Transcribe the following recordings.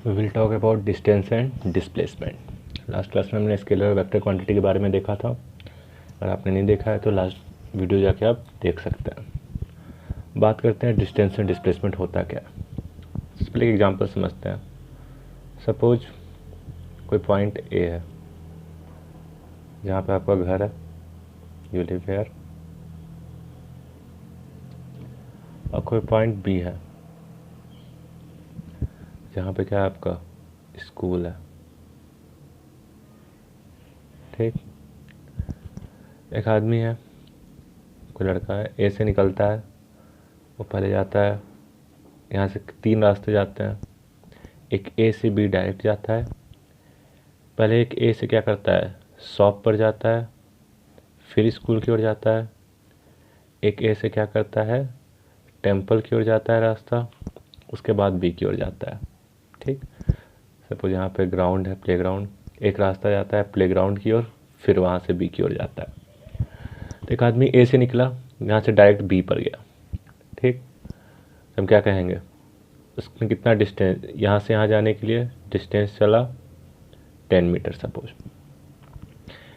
We will talk about distance and displacement. Last class में हमने scalar और vector quantity के बारे में देखा था। अगर आपने नहीं देखा है तो लास्ट वीडियो जाके आप देख सकते हैं। बात करते हैं डिस्टेंस एंड डिस्प्लेसमेंट होता क्या है। इससे पहले एक एग्जांपल समझते हैं। सपोज कोई पॉइंट ए है जहाँ पे आपका घर है, यू लिव हियर, और कोई पॉइंट बी है जहाँ पे क्या है, आपका स्कूल है। ठीक, एक आदमी है, कोई लड़का है, ए से निकलता है, वो पहले जाता है, यहाँ से 3 रास्ते जाते हैं। एक ए से बी डायरेक्ट जाता है। पहले एक ए से क्या करता है, शॉप पर जाता है, फिर स्कूल की ओर जाता है। एक ए से क्या करता है, टेंपल की ओर जाता है रास्ता, उसके बाद बी की ओर जाता है। ठीक, सपोज यहाँ पे ग्राउंड है, प्लेग्राउंड, एक रास्ता जाता है प्लेग्राउंड की ओर, फिर वहाँ से बी की ओर जाता है। तो एक आदमी ए से निकला, यहाँ से डायरेक्ट बी पर गया। ठीक, तो हम क्या कहेंगे, उसने कितना डिस्टेंस यहाँ से यहाँ जाने के लिए डिस्टेंस चला 10 मीटर। सपोज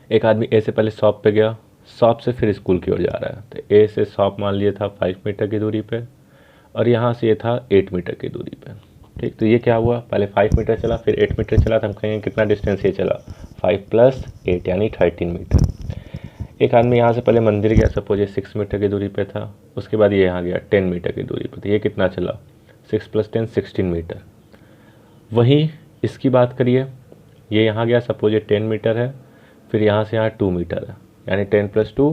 एक आदमी ए से पहले शॉप पे गया, शॉप से फिर स्कूल की ओर जा रहा है, तो ए से शॉप मान लिया था 5 मीटर की दूरी पे, और यहाँ से ये था 8 मीटर की दूरी पे। ठीक, तो ये क्या हुआ, पहले 5 मीटर चला, फिर 8 मीटर चला, तो हम कहेंगे कितना डिस्टेंस ये चला, 5 + 8 यानी 13 मीटर। एक आदमी यहाँ से पहले मंदिर गया, सपोज ये 6 मीटर की दूरी पे था, उसके बाद ये यहाँ गया 10 मीटर की दूरी पे, तो ये कितना चला, 6 + 10 16 मीटर। वहीं इसकी बात करिए, ये यहाँ गया, सपोज ये 10 मीटर है, फिर यहाँ से यहाँ 2 मीटर है, यानी 10 + 2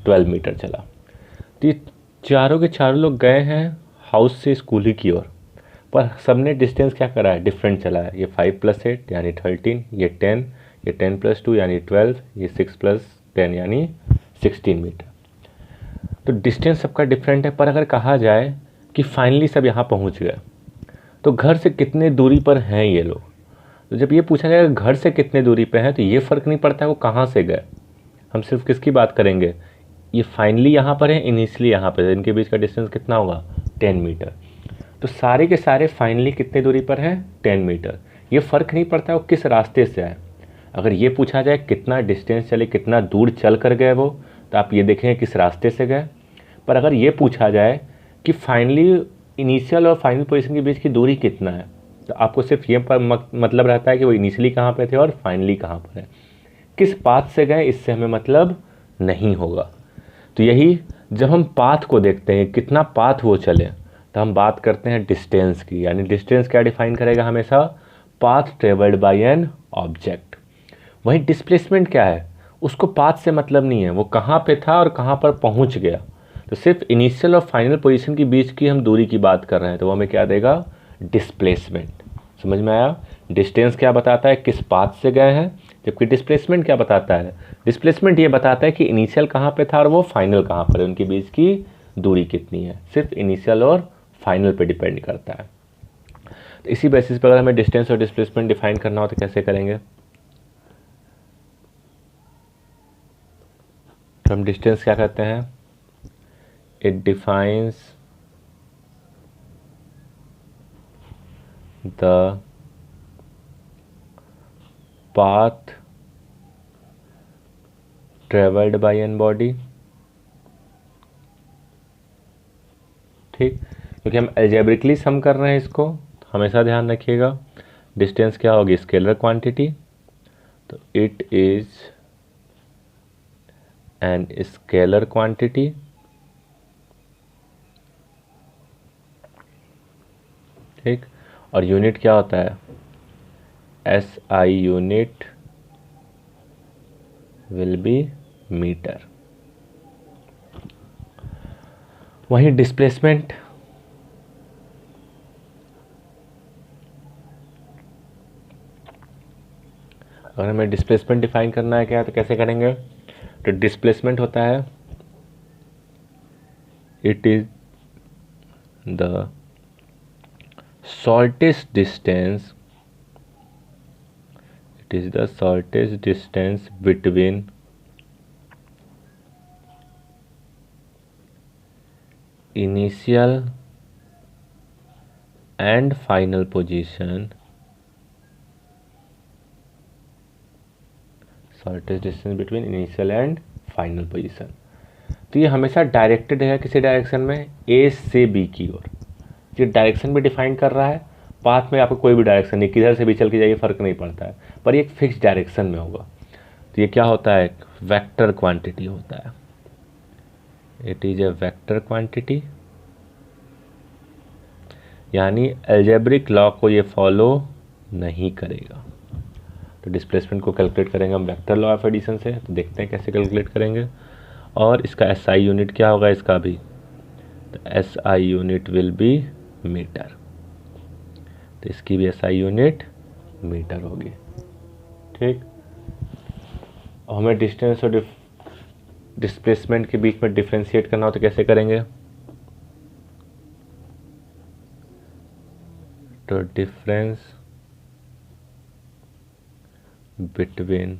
12 मीटर चला। तो ये चारों के चारों लोग गए हैं हाउस से स्कूल ही की ओर, पर सबने डिस्टेंस क्या करा है, डिफरेंट चला है। ये 5 + 8 यानी 13, ये 10, ये 10 + 2 यानी 12, ये 6 + 10 यानी 16 मीटर। तो डिस्टेंस सबका डिफरेंट है, पर अगर कहा जाए कि फाइनली सब यहाँ पहुँच गए, तो घर से कितने दूरी पर हैं ये लोग। तो जब ये पूछा जाएगा घर से कितने दूरी पे हैं, तो ये फ़र्क नहीं पड़ता है वो कहाँ से गए, हम सिर्फ किसकी बात करेंगे, ये फाइनली यहाँ पर है, इनिशियली यहाँ पर है, इनके बीच का डिस्टेंस कितना होगा, 10 मीटर। तो सारे के सारे फाइनली कितने दूरी पर हैं, 10 मीटर। ये फ़र्क नहीं पड़ता वो किस रास्ते से आए। अगर ये पूछा जाए कितना डिस्टेंस चले, कितना दूर चल कर गए वो, तो आप ये देखेंगे किस रास्ते से गए। पर अगर ये पूछा जाए कि फाइनली इनिशियल और फाइनल पोजीशन के बीच की दूरी कितना है, तो आपको सिर्फ ये मतलब रहता है कि वो इनिशियली कहाँ पे थे और फाइनली कहाँ पर है। किस पाथ से गए इससे हमें मतलब नहीं होगा। तो यही जब हम पाथ को देखते हैं कितना पाथ वो चले, तो हम बात करते हैं डिस्टेंस की। यानी डिस्टेंस क्या डिफाइन करेगा हमेशा, path travelled by an object. वहीं डिस्प्लेसमेंट क्या है, उसको पाथ से मतलब नहीं है, वो कहाँ पे था और कहाँ पर पहुँच गया। तो सिर्फ इनिशियल और फाइनल पोजीशन के बीच की हम दूरी की बात कर रहे हैं, तो वो हमें क्या देगा, डिस्प्लेसमेंट। समझ में आया। डिस्टेंस क्या बताता है, किस पाथ से गए हैं, जबकि डिस्प्लेसमेंट क्या बताता है, डिस्प्लेसमेंट ये बताता है कि इनिशियल कहाँ पे था और वो फाइनल कहाँ पर है, उनके बीच की दूरी कितनी है। सिर्फ इनिशियल और फाइनल पे डिपेंड करता है। तो इसी बेसिस पर अगर हमें डिस्टेंस और डिस्प्लेसमेंट डिफाइन करना हो तो कैसे करेंगे। तो हम डिस्टेंस क्या कहते हैं, it defines the path traveled by an body। ठीक, क्योंकि हम एल्जेब्रिकली सम कर रहे हैं इसको, तो हमेशा ध्यान रखिएगा डिस्टेंस क्या होगी, स्केलर क्वांटिटी। तो it is an scalar quantity. ठीक, और यूनिट क्या होता है, SI unit will be meter. वहीं डिस्प्लेसमेंट, अगर हमें डिस्प्लेसमेंट डिफाइन करना है क्या, तो कैसे करेंगे। तो डिस्प्लेसमेंट होता है, it is the shortest distance, it is the shortest distance between initial and final position shortest distance between initial and final position. तो ये हमेशा डायरेक्टेड है किसी डायरेक्शन में, ए से बी की ओर। ये डायरेक्शन भी डिफाइन कर रहा है, पाथ में आपको कोई भी डायरेक्शन नहीं, किधर से भी चल के जाइए फ़र्क नहीं पड़ता है, पर ये एक फिक्स डायरेक्शन में होगा। तो ये क्या होता है, एक वेक्टर क्वांटिटी होता है। It is a vector quantity, यानी अलजेब्रिक लॉ को ये फॉलो नहीं करेगा। तो डिस्प्लेसमेंट को कैलकुलेट करेंगे हम वेक्टर लॉ ऑफ एडिशन से, तो देखते हैं कैसे कैलकुलेट करेंगे। और इसका एसआई यूनिट क्या होगा इसका भी, तो SI unit will be meter. तो इसकी भी एसआई यूनिट मीटर होगी। ठीक, और हमें डिस्टेंस और डिस्प्लेसमेंट के बीच में डिफ्रेंशिएट करना हो तो कैसे करेंगे, तो difference between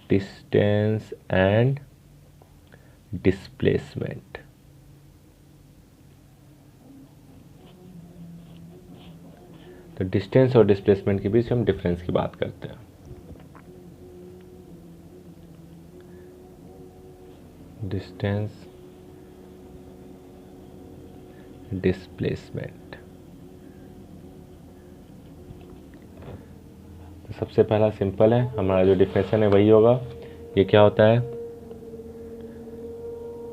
distance and displacement. तो डिस्टेंस और डिस्प्लेसमेंट के बीच हम डिफरेंस की बात करते हैं। डिस्टेंस डिस्प्लेसमेंट, तो सबसे पहला सिंपल है, हमारा जो डिफिनेशन है वही होगा। ये क्या होता है,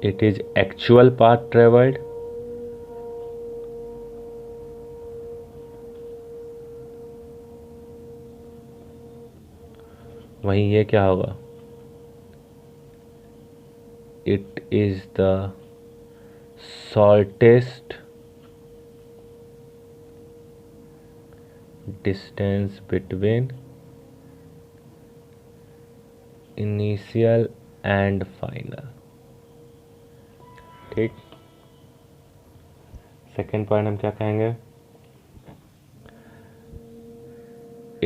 it is actual path travelled वहीं ये क्या होगा, it is the shortest distance between initial and final. ठीक, सेकेंड पॉइंट हम क्या कहेंगे,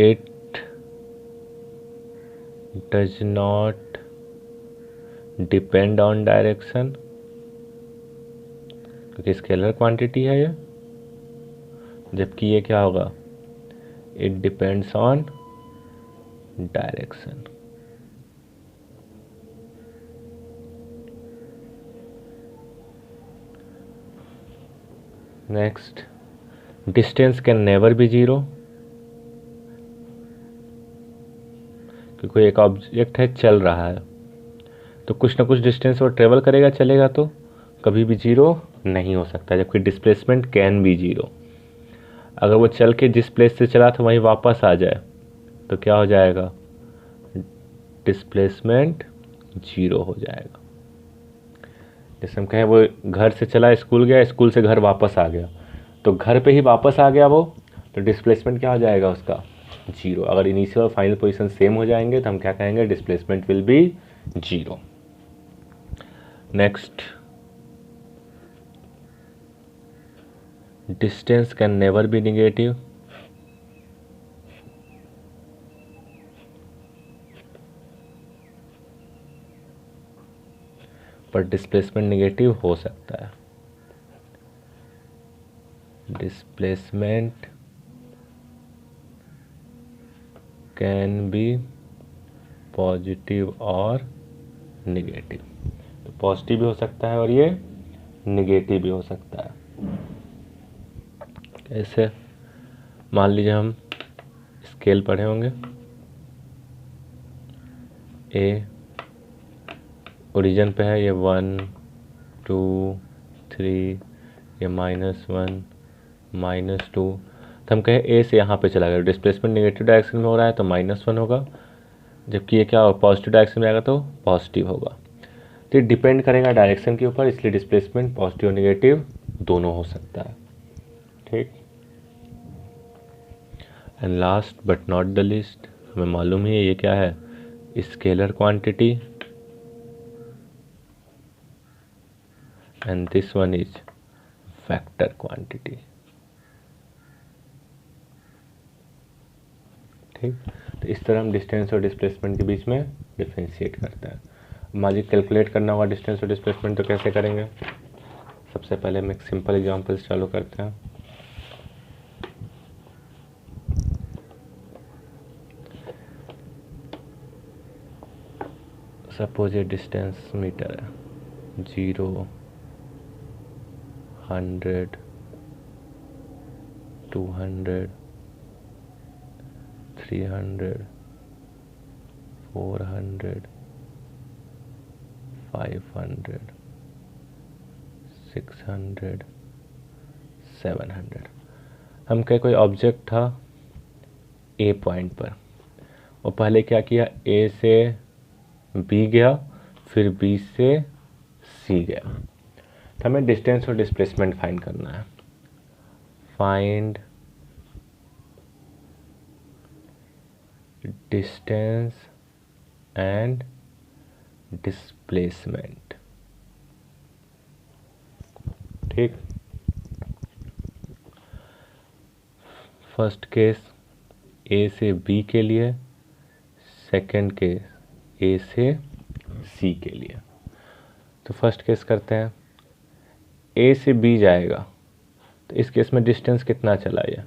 it does not depend on direction, क्योंकि स्केलर क्वांटिटी है ये, जबकि ये क्या होगा, it depends on direction. Next, distance can never be zero, क्योंकि कोई एक ऑब्जेक्ट है चल रहा है तो कुछ ना कुछ डिस्टेंस वो ट्रेवल करेगा, चलेगा, तो कभी भी जीरो नहीं हो सकता, जबकि डिस्प्लेसमेंट कैन बी जीरो। अगर वो चल के जिस प्लेस से चला था वहीं वापस आ जाए तो क्या हो जाएगा, डिस्प्लेसमेंट जीरो हो जाएगा। जैसे हम कहें वो घर से चला स्कूल गया, स्कूल से घर वापस आ गया, तो घर पे ही वापस आ गया वो, तो डिस्प्लेसमेंट क्या हो जाएगा उसका, जीरो। अगर इनिशियल और फाइनल पोजीशन सेम हो जाएंगे तो हम क्या कहेंगे, displacement will B zero. Next, distance can never be negative, पर डिस्प्लेसमेंट नेगेटिव हो सकता है। डिस्प्लेसमेंट कैन बी पॉजिटिव और नेगेटिव, तो पॉजिटिव भी हो सकता है और ये नेगेटिव भी हो सकता है। कैसे, मान लीजिए हम स्केल पढ़े होंगे, ए ओरिजिन पे है, ये 1 2 3, ये -1 -2, तो हम कहें ए से यहाँ पे चला गया, डिस्प्लेसमेंट नेगेटिव डायरेक्शन में हो रहा है तो -1 होगा, जबकि ये क्या होगा, पॉजिटिव डायरेक्शन में आएगा तो पॉजिटिव होगा। तो ये डिपेंड करेगा डायरेक्शन के ऊपर, इसलिए डिस्प्लेसमेंट पॉजिटिव और नेगेटिव दोनों हो सकता है। ठीक, and last but not the least, हमें मालूम ही है ये क्या है, scalar quantity, and this one is vector quantity. ठीक, तो इस तरह हम डिस्टेंस और डिस्प्लेसमेंट के बीच में डिफ्रेंशिएट करते हैं। मान लीजिए कैलकुलेट करना होगा डिस्टेंस और डिस्प्लेसमेंट, तो कैसे करेंगे, सबसे पहले हम एक सिंपल एग्जांपल से चालू करते हैं। सपोज ये डिस्टेंस मीटर है, 0, 100, 200, 300, 400, 500, 600, 700। हम कहे कोई ऑब्जेक्ट था ए पॉइंट पर, और पहले क्या किया, ए से बी गया, फिर बी से सी गया। तो हमें डिस्टेंस और डिस्प्लेसमेंट फाइंड करना है। Find distance and displacement. ठीक, फर्स्ट केस ए से बी के लिए, सेकंड केस ए से सी के लिए। तो फर्स्ट केस करते हैं, ए से बी जाएगा, तो इस केस में डिस्टेंस कितना चला, ये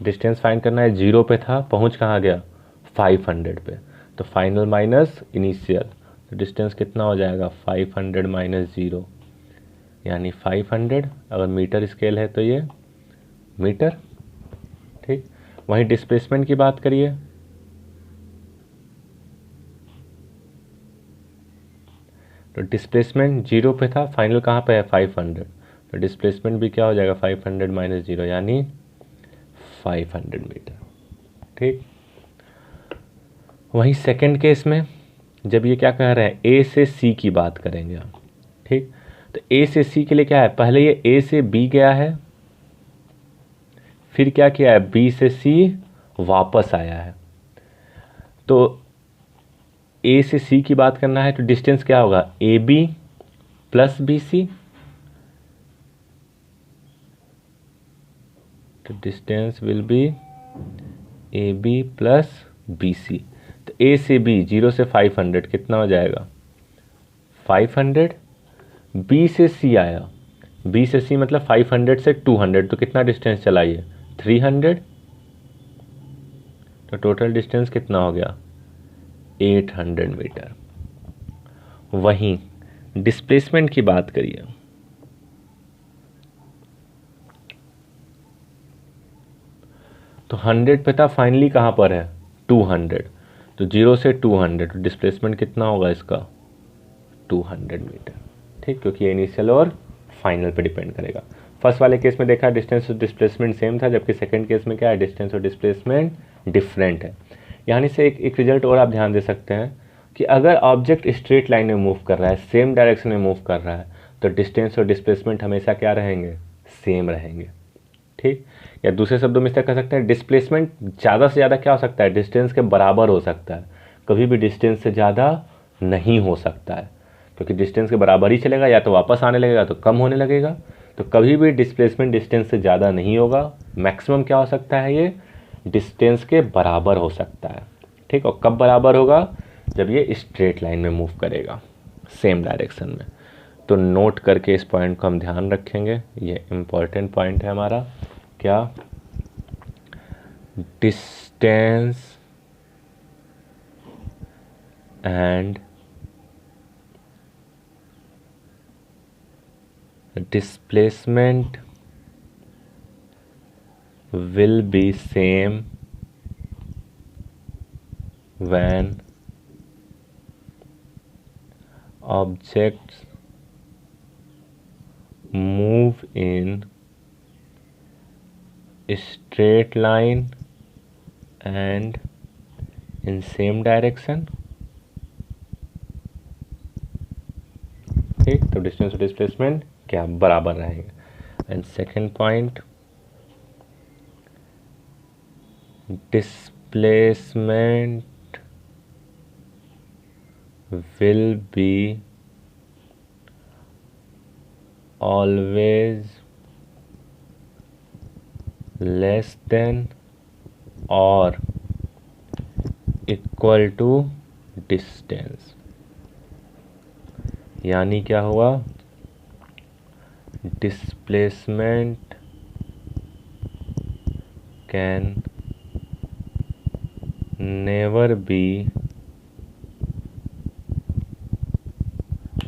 डिस्टेंस फाइंड करना है। 0 पे था, पहुंच कहाँ गया, 500 पे, तो फाइनल माइनस इनिशियल, तो डिस्टेंस कितना हो जाएगा, 500 माइनस 0, यानी 500। अगर मीटर स्केल है तो ये मीटर। ठीक, वहीं डिस्प्लेसमेंट की बात करिए, तो डिस्प्लेसमेंट 0 पे था, फाइनल कहाँ पे है, 500, तो डिस्प्लेसमेंट भी क्या हो जाएगा, 500 माइनस 0, यानी 500 मीटर। ठीक, वहीं सेकंड केस में जब ये क्या कह रहे हैं, ए से सी की बात करेंगे हम। ठीक, तो ए से सी के लिए क्या है, पहले ये ए से बी गया है, फिर क्या किया है, बी से सी वापस आया है। तो ए से सी की बात करना है, तो डिस्टेंस क्या होगा, A B plus B C, तो distance will be A B plus B C. तो ए से बी 0 से 500 कितना हो जाएगा, 500। बी से सी आया, बी से सी मतलब 500 से 200, तो कितना डिस्टेंस चला ये, 300, तो टोटल डिस्टेंस कितना हो गया, 800 मीटर। वहीं डिस्प्लेसमेंट की बात करिए, तो 100 पे था, फाइनली कहाँ पर है, 200, तो 0 से 200, तो डिस्प्लेसमेंट कितना होगा इसका, 200 मीटर। ठीक, क्योंकि ये इनिशियल और फाइनल पे डिपेंड करेगा। फर्स्ट वाले केस में देखा डिस्टेंस और डिस्प्लेसमेंट सेम था, जबकि सेकंड केस में क्या है, डिस्टेंस और डिस्प्लेसमेंट डिफरेंट है। यहाँ से एक रिजल्ट और आप ध्यान दे सकते हैं कि अगर ऑब्जेक्ट स्ट्रेट लाइन में मूव कर रहा है, सेम डायरेक्शन में मूव कर रहा है, तो डिस्टेंस और डिस्प्लेसमेंट हमेशा क्या रहेंगे, सेम रहेंगे। ठीक, या दूसरे शब्दों में इस तरह कह सकते हैं, डिस्प्लेसमेंट ज़्यादा से ज़्यादा क्या हो सकता है, डिस्टेंस के बराबर हो सकता है, कभी भी डिस्टेंस से ज़्यादा नहीं हो सकता है, क्योंकि डिस्टेंस के बराबर ही चलेगा, या तो वापस आने लगेगा तो कम होने लगेगा। तो कभी भी डिस्प्लेसमेंट डिस्टेंस से ज़्यादा नहीं होगा, मैक्सिमम क्या हो सकता है, ये डिस्टेंस के बराबर हो सकता है। ठीक, और कब बराबर होगा, जब ये स्ट्रेट लाइन में मूव करेगा, सेम डायरेक्शन में। तो नोट करके इस पॉइंट को हम ध्यान रखेंगे, ये इम्पॉर्टेंट पॉइंट है हमारा। क्या, distance and displacement will be same when objects move in straight line and in same direction। ठीक, तो डिस्टेंस और डिस्प्लेसमेंट क्या बराबर रहेंगे। And second point, displacement will be always less than और इक्वल टू डिस्टेंस। यानी क्या हुआ, displacement can never be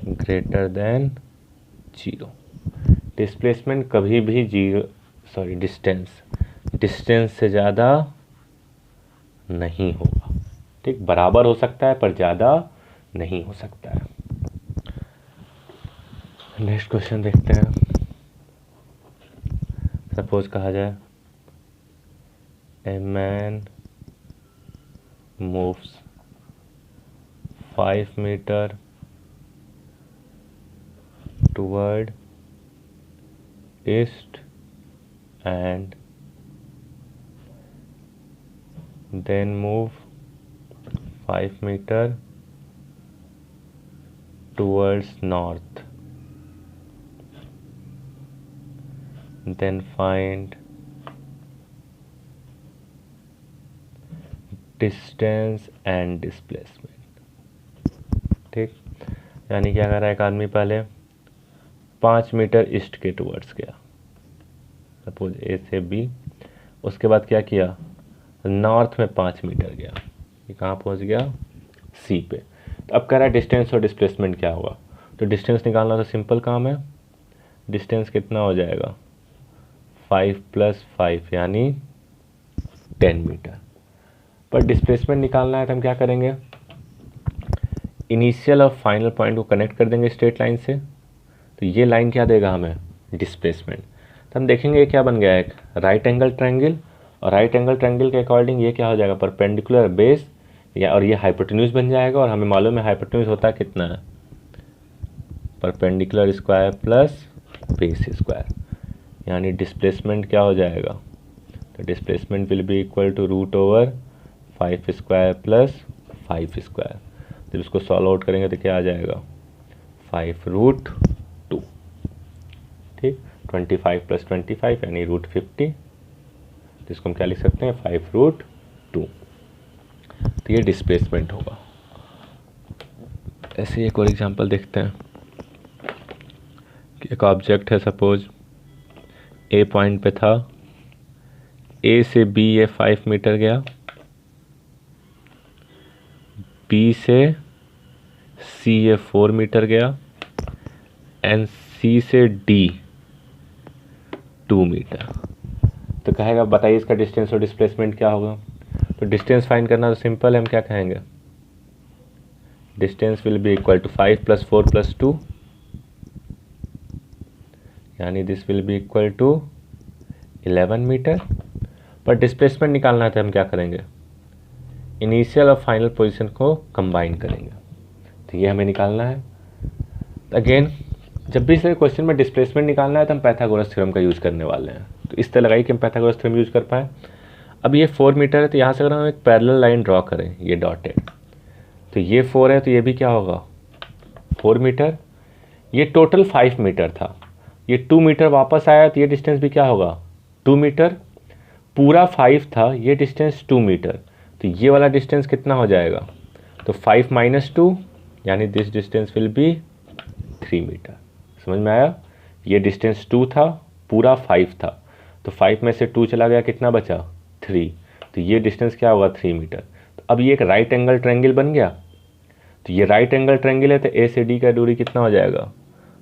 greater than 0। Displacement कभी भी डिस्टेंस से ज़्यादा नहीं होगा। ठीक, बराबर हो सकता है पर ज़्यादा नहीं हो सकता है। नेक्स्ट क्वेश्चन देखते हैं। सपोज कहा जाए a man moves 5 meter toward east and then move 5 meter towards north, then find distance and displacement। ठीक, यानी क्या कर रहा है एक आदमी, पहले 5 मीटर ईस्ट के टुवर्ड्स गया, सपोज ए से बी, उसके बाद क्या किया, नॉर्थ में 5 मीटर गया, ये कहाँ पहुँच गया, सी पे। तो अब कह रहा है डिस्टेंस और डिस्प्लेसमेंट क्या होगा। तो डिस्टेंस निकालना तो सिंपल काम है, डिस्टेंस कितना हो जाएगा 5 + 5 यानी 10 मीटर। पर डिस्प्लेसमेंट निकालना है तो हम क्या करेंगे, इनिशियल और फाइनल पॉइंट को कनेक्ट कर देंगे स्ट्रेट लाइन से। तो ये लाइन क्या देगा हमें, डिस्प्लेसमेंट। तो हम देखेंगे ये क्या बन गया, एक राइट एंगल ट्रायंगल, और राइट एंगल ट्रायंगल के अकॉर्डिंग ये क्या हो जाएगा, परपेंडिकुलर बेस या, और ये हाइपोटेन्यूज बन जाएगा। और हमें मालूम है हाइपोटेन्यूज होता कितना है, perpendicular square plus base square, यानी डिस्प्लेसमेंट क्या हो जाएगा, तो displacement will be equal to √5 square plus 5 square. जब इसको सॉल्व आउट करेंगे तो क्या आ जाएगा 5√2। ठीक, 25 + 25 यानी √50, जिसको हम क्या लिख सकते हैं 5√2। तो ये डिस्प्लेसमेंट होगा। ऐसे एक और एग्जांपल देखते हैं कि एक ऑब्जेक्ट है, सपोज ए पॉइंट पे था, ए से बी ये 5 मीटर गया, बी से सी ये 4 मीटर गया, एंड सी से डी 2 मीटर। तो कहेगा बताइए इसका डिस्टेंस और डिस्प्लेसमेंट क्या होगा। तो डिस्टेंस फाइंड करना तो सिंपल है, हम क्या कहेंगे, distance will be equal to 5 + 4 + 2, यानी this will be equal to 11 meter. पर डिस्प्लेसमेंट निकालना है तो हम क्या करेंगे, इनिशियल और फाइनल पोजीशन को कंबाइन करेंगे। तो ये हमें निकालना है। अगेन जब भी इस क्वेश्चन में डिस्प्लेसमेंट निकालना है तो हम पाइथागोरस थ्योरम का यूज़ करने वाले हैं। तो इस तरह लगाई कि हम पाइथागोरस थ्योरम यूज़ कर पाए। अब ये 4 मीटर है, तो यहाँ से अगर हम एक पैरेलल लाइन ड्रॉ करें, ये डॉटेड, तो ये 4 है, तो ये भी क्या होगा 4 मीटर। ये टोटल 5 मीटर था, ये 2 मीटर वापस आया, तो ये डिस्टेंस भी क्या होगा 2 मीटर। पूरा 5 था, ये डिस्टेंस 2 मीटर, तो ये वाला डिस्टेंस कितना हो जाएगा, तो 5 - 2 यानी this distance will be 3 meter. समझ में आया, ये डिस्टेंस 2 था, पूरा 5 था, तो 5 में से 2 चला गया, कितना बचा 3, तो ये डिस्टेंस क्या होगा 3 मीटर। तो अब ये एक राइट एंगल ट्रायंगल बन गया। तो ये राइट एंगल ट्रायंगल है, तो ए से डी का दूरी कितना हो जाएगा,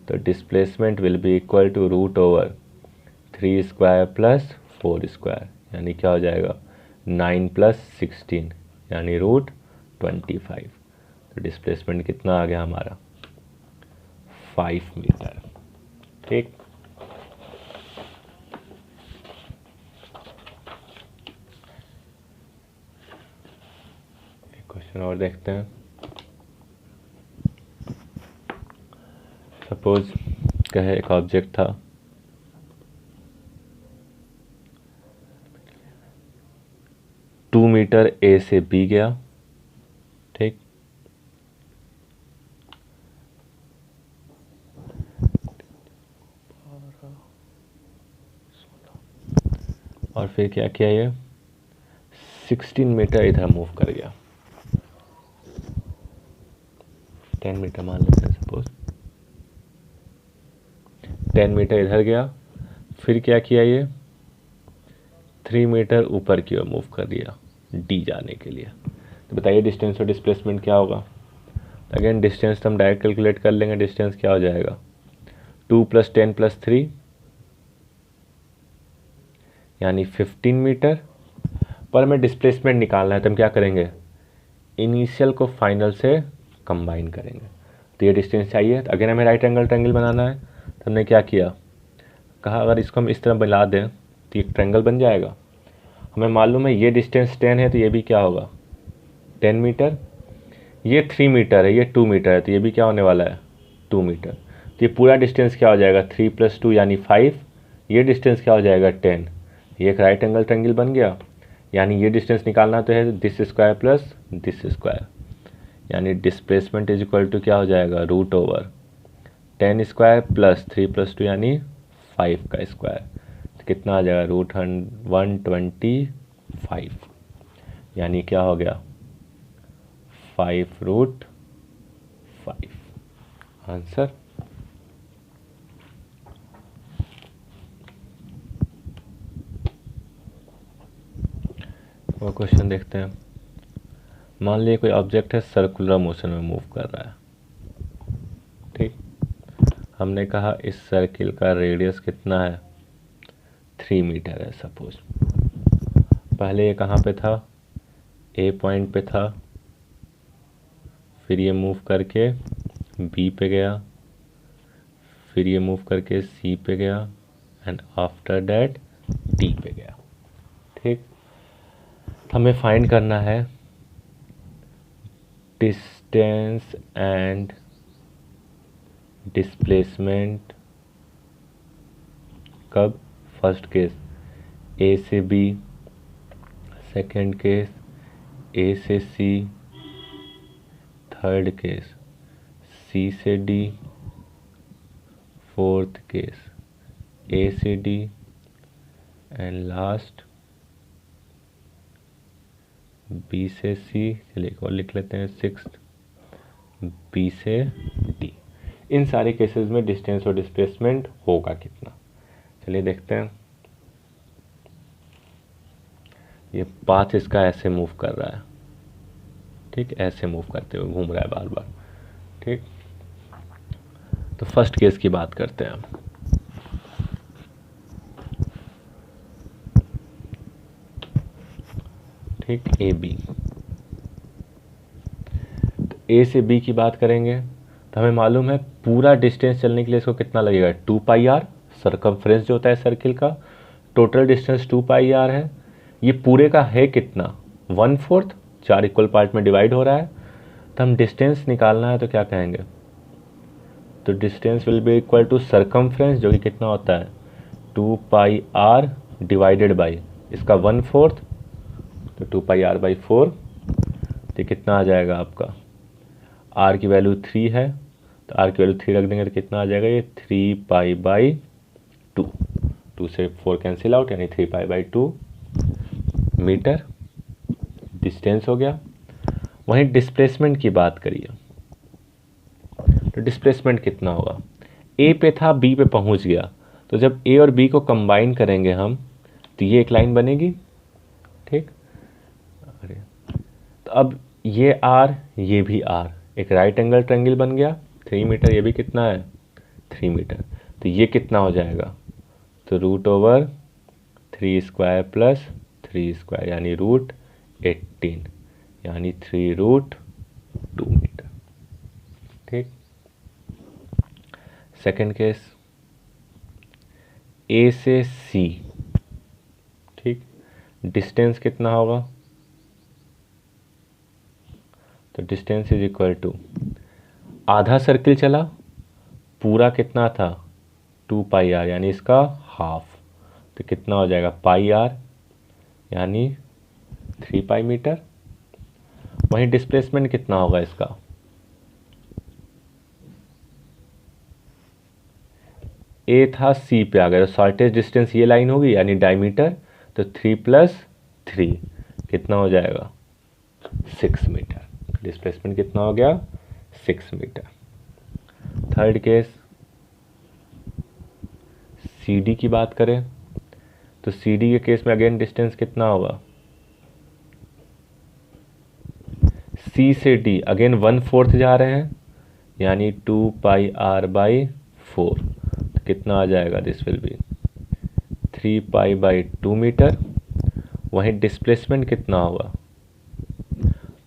तो displacement will be equal to √3 square plus 4 square, यानी क्या हो जाएगा 9 + 16 यानी √25। तो डिस्प्लेसमेंट कितना आ गया हमारा 5 मीटर। ठीक, एक क्वेश्चन और देखते हैं। सपोज कहे एक ऑब्जेक्ट था, टू मीटर ए से बी गया, ठीक, और फिर क्या किया, ये 16 मीटर इधर मूव कर गया, 10 मीटर मान लेते हैं सपोज, 10 मीटर इधर गया, फिर क्या किया, ये 3 मीटर ऊपर की ओर मूव कर दिया डी जाने के लिए। तो बताइए डिस्टेंस और डिस्प्लेसमेंट क्या होगा। अगेन डिस्टेंस तो हम डायरेक्ट कैलकुलेट कर लेंगे। डिस्टेंस क्या हो जाएगा, 2 + 10 + 3 यानी 15 मीटर। पर हमें डिस्प्लेसमेंट निकालना है तो हम क्या करेंगे, इनिशियल को फाइनल से कंबाइन करेंगे। तो ये डिस्टेंस चाहिए, तो अगेन हमें राइट एंगल ट्रायंगल बनाना है। तो हमने क्या किया, कहा अगर इसको हम इस तरह बना दें तो ये ट्रायंगल बन जाएगा। हमें मालूम है ये डिस्टेंस 10 है तो ये भी क्या होगा 10 मीटर। ये 3 मीटर है, ये 2 मीटर है, तो ये भी क्या होने वाला है 2 मीटर। तो ये पूरा डिस्टेंस क्या हो जाएगा 3 + 2 यानी 5। ये डिस्टेंस क्या हो जाएगा 10। ये एक राइट एंगल ट्रायंगल बन गया। यानी ये डिस्टेंस निकालना तो है this square plus this square, यानी डिस्प्लेसमेंट इज इक्वल टू क्या हो जाएगा √10 स्क्वायर प्लस 3 + 2 यानी 5 का स्क्वायर। तो कितना आ जाएगा √125, यानी क्या हो गया 5√5 आंसर। वो क्वेश्चन देखते हैं। मान लीजिए कोई ऑब्जेक्ट है सर्कुलर मोशन में मूव कर रहा है, ठीक। हमने कहा इस सर्किल का रेडियस कितना है 3 मीटर है सपोज। पहले ये कहाँ पे था, ए पॉइंट पे था, फिर ये मूव करके बी पे गया, फिर ये मूव करके सी पे गया एंड आफ्टर दैट डी पे गया, ठीक। हमें फाइंड करना है डिस्टेंस एंड डिस्प्लेसमेंट कब, फर्स्ट केस ए से बी, सेकंड केस ए से सी, थर्ड केस सी से डी, फोर्थ केस ए से डी एंड लास्ट बी से सी। चलिए एक और लिख लेते हैं, सिक्स्थ बी से डी। इन सारे केसेस में डिस्टेंस और डिस्प्लेसमेंट होगा कितना, चलिए देखते हैं। ये पाथ इसका ऐसे मूव कर रहा है, ठीक, ऐसे मूव करते हुए घूम रहा है बार बार, ठीक। तो फर्स्ट केस की बात करते हैं हम। ठीक, ए बी। तो ए से बी की बात करेंगे तो हमें मालूम है पूरा डिस्टेंस चलने के लिए इसको कितना लगेगा 2πr, सर्कमफ्रेंस जो होता है सर्किल का। टोटल डिस्टेंस 2πr है। ये पूरे का है कितना 1/4, 4 इक्वल पार्ट में डिवाइड हो रहा है। तो हम डिस्टेंस निकालना है तो क्या कहेंगे, तो distance will be equal to circumference जो कि कितना होता है 2πr डिवाइडेड बाई इसका 1/4, तो 2πr/4। तो कितना आ जाएगा आपका, r की वैल्यू 3 है तो r की वैल्यू 3 रख देंगे तो कितना आ जाएगा ये 3π/2। 2 से 4 कैंसिल आउट यानी 3π/2 मीटर डिस्टेंस हो गया। वहीं डिस्प्लेसमेंट की बात करिए तो डिस्प्लेसमेंट कितना होगा, ए पे था बी पे पहुंच गया, तो जब ए और बी को कंबाइन करेंगे हम तो ये एक लाइन बनेगी, ठीक। तो अब ये आर ये भी आर, एक राइट एंगल ट्रायंगल बन गया 3 मीटर, ये भी कितना है 3 मीटर। तो ये कितना हो जाएगा, तो √3² + 3² यानी √18 यानी 3√2 मीटर, ठीक। सेकंड केस ए से सी, ठीक। डिस्टेंस कितना होगा, तो डिस्टेंस इज इक्वल टू आधा सर्किल चला, पूरा कितना था 2πr यानी इसका हाफ, तो कितना हो जाएगा πr यानी 3π मीटर। वहीं डिस्प्लेसमेंट कितना होगा इसका, ए था सी पे आ गया तो शॉर्टेज डिस्टेंस ये लाइन होगी यानी डायमीटर, तो 3 + 3 कितना हो जाएगा 6 मीटर। डिस्प्लेसमेंट कितना हो गया 6 meter. Third case C D की बात करें तो सी डी के केस में अगेन डिस्टेंस कितना होगा, सी से डी अगेन 1/4 जा रहे हैं, यानी 2πr/4, तो कितना आ जाएगा, दिस विल बी 3π/2 मीटर। वहीं डिस्प्लेसमेंट कितना होगा,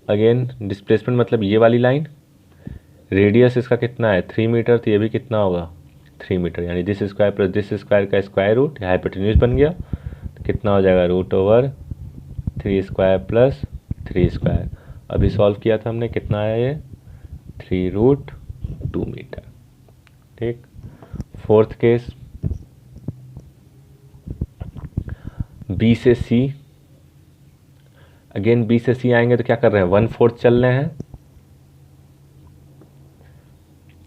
अगेन डिस्प्लेसमेंट मतलब ये वाली लाइन, रेडियस इसका कितना है 3 मीटर, तो ये भी कितना होगा 3 मीटर, यानी this square plus this square का स्क्वायर रूट, हाइपोटेन्यूज बन गया, तो कितना हो जाएगा √3 स्क्वायर प्लस 3 स्क्वायर। अभी सॉल्व किया था हमने, कितना आया ये 3√2 मीटर। ठीक, फोर्थ केस बी से सी, अगेन बी से सी आएंगे तो क्या कर रहे हैं 1/4 चल रहे हैं,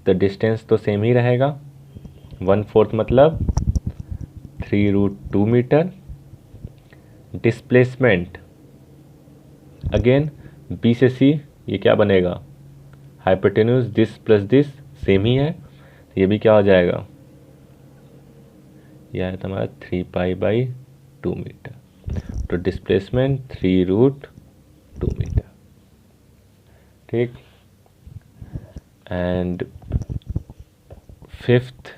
तो डिस्टेंस तो सेम ही रहेगा, 1/4 मतलब 3√2 मीटर। डिस्प्लेसमेंट अगेन बी से सी ये क्या बनेगा, hypotenuse this plus this same ही है, तो ये भी क्या हो जाएगा, यह है हमारा 3π/2 मीटर। तो डिस्प्लेसमेंट 3√2 मीटर। ठीक, एंड फिफ्थ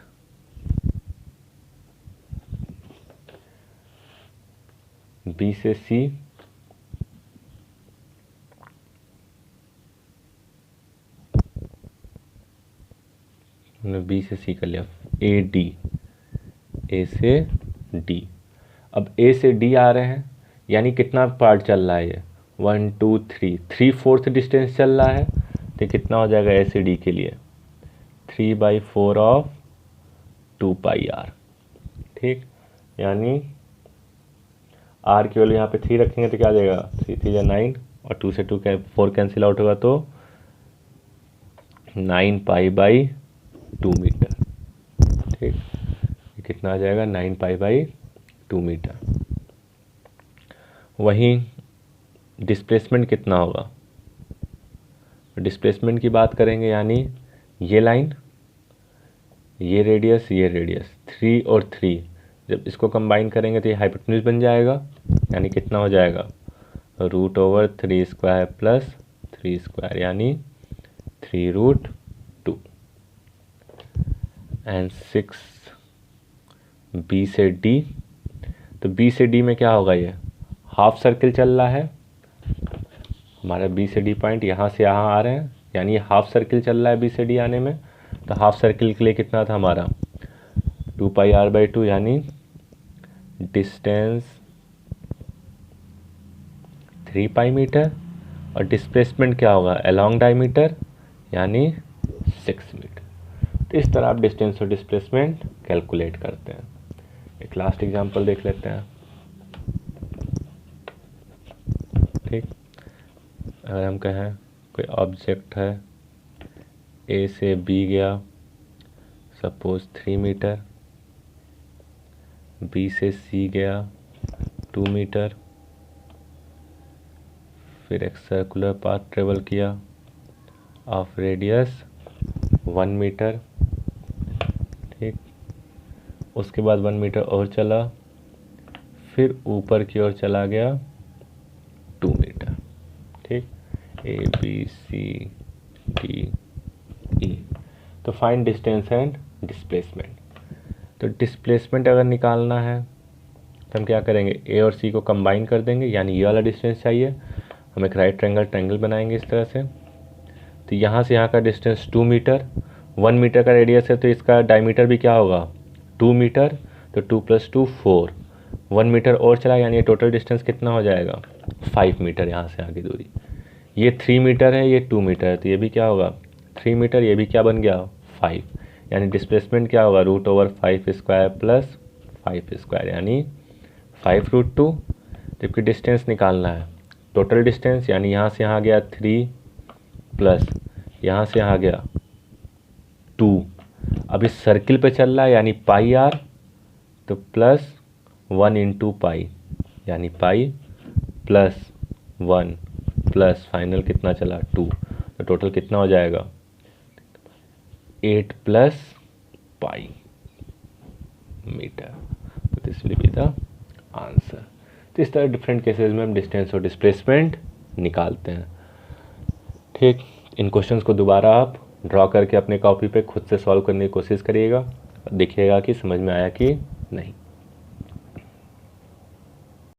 बी से सी, हमने बी से सी कर लिया, ए डी, ए से डी। अब ए से डी आ रहे हैं, यानी कितना पार्ट चल रहा है ये 1 2 3 3/4 डिस्टेंस चल रहा है, तो कितना हो जाएगा ए से डी के लिए 3/4 ऑफ 2πr। ठीक, यानी आर की वैल्यू यहाँ पे 3 रखेंगे तो क्या आ जाएगा 3 3 9, और 2 से 4 कैंसिल आउट होगा तो 9π/2 मीटर। ठीक, कितना आ जाएगा 9π/2 मीटर। वहीं डिस्प्लेसमेंट कितना होगा, डिस्प्लेसमेंट की बात करेंगे, यानी ये लाइन, ये रेडियस 3 और 3 जब इसको कंबाइन करेंगे तो ये हाइपोटेन्यूज बन जाएगा, यानी कितना हो जाएगा √3 स्क्वायर प्लस 3 स्क्वायर, यानी 3√2। एंड 6 बी से डी, तो बी से डी में क्या होगा, ये हाफ सर्किल चल रहा है हमारा, बी से डी पॉइंट यहाँ से यहाँ आ रहे हैं, यानी ये हाफ सर्किल चल रहा है बी से डी आने में, तो हाफ सर्किल के लिए कितना था हमारा 2πr/2, यानी डिस्टेंस 3π मीटर, और डिस्प्लेसमेंट क्या होगा अलोंग डायमीटर, यानी 6 मीटर। तो इस तरह आप डिस्टेंस और डिस्प्लेसमेंट कैलकुलेट करते हैं। एक लास्ट एग्जांपल देख लेते हैं। ठीक, अगर हम कहें कोई ऑब्जेक्ट है ए से बी गया सपोज 3 मीटर, बी से सी गया 2 मीटर, फिर एक सर्कुलर पाथ ट्रेवल किया ऑफ रेडियस 1 मीटर। ठीक, उसके बाद 1 मीटर और चला, फिर ऊपर की ओर चला गया 2 मीटर। ठीक, A B C D E. तो फाइंड डिस्टेंस एंड डिस्प्लेसमेंट। तो डिस्प्लेसमेंट अगर निकालना है तो हम क्या करेंगे, ए और सी को कंबाइन कर देंगे, यानी ये वाला डिस्टेंस चाहिए, हम एक राइट ट्रायंगल बनाएंगे इस तरह से। तो यहाँ से यहाँ का डिस्टेंस 2 मीटर, 1 मीटर का रेडियस है, तो इसका डायमीटर भी क्या होगा 2 मीटर, तो 2 + 2 4, 1 मीटर और चला, यानी टोटल डिस्टेंस कितना हो जाएगा 5 मीटर यहाँ से आगे दूरी। ये 3 मीटर है, ये 2 मीटर है, तो ये भी क्या होगा 3 मीटर, ये भी क्या बन गया 5, यानी डिस्प्लेसमेंट क्या होगा √5 स्क्वायर प्लस 5 स्क्वायर, यानी 5√2। जबकि डिस्टेंस निकालना है टोटल डिस्टेंस, यानी यहाँ से यहाँ गया 3 प्लस यहाँ से यहाँ गया 2, अब इस सर्किल पे चल रहा है यानी πr, तो +1 × π, यानी π +1 प्लस फाइनल कितना चला 2, तो टोटल कितना हो जाएगा 8 + π मीटर। तो this will be the answer. तो इस तरह डिफरेंट केसेस में हम डिस्टेंस और डिस्प्लेसमेंट निकालते हैं। ठीक, इन क्वेश्चंस को दोबारा आप ड्रॉ करके अपने कॉपी पे खुद से सॉल्व करने की कोशिश करिएगा, देखिएगा कि समझ में आया कि नहीं।